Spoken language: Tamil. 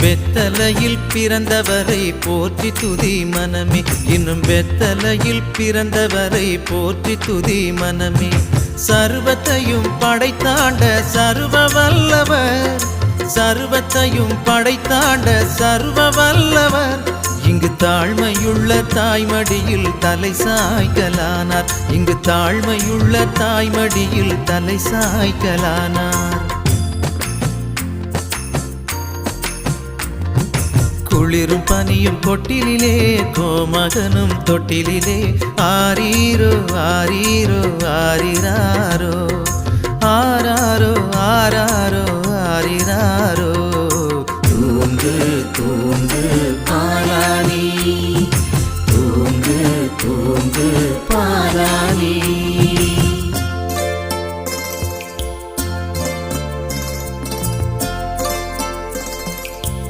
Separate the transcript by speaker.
Speaker 1: வெத்தலையில் பிறந்தவரை போற்றி துதி மனமே, இன்னும் வெத்தலையில் பிறந்தவரை போற்றி துதி மனமே. சர்வத்தையும் படைத்தாண்ட சர்வ வல்லவர், சர்வத்தையும் படைத்தாண்ட சர்வ வல்லவர். இங்கு தாழ்மையுள்ள தாய்மடியில் தலை சாய்க்கலானார், இங்கு தாழ்மையுள்ள தாய்மடியில் தலை சாய்க்கலானார். குளிரும் பனியும் கொட்டிலே, கோமகனும் தொட்டிலே, ஆரீரோ ஆரீரோ ஆரிராரோ, ஆராரோ ஆராரோ ஆரிராரோ. தூங்கு தூங்கு பாலானி, தூங்கு தூங்கு பாலானி.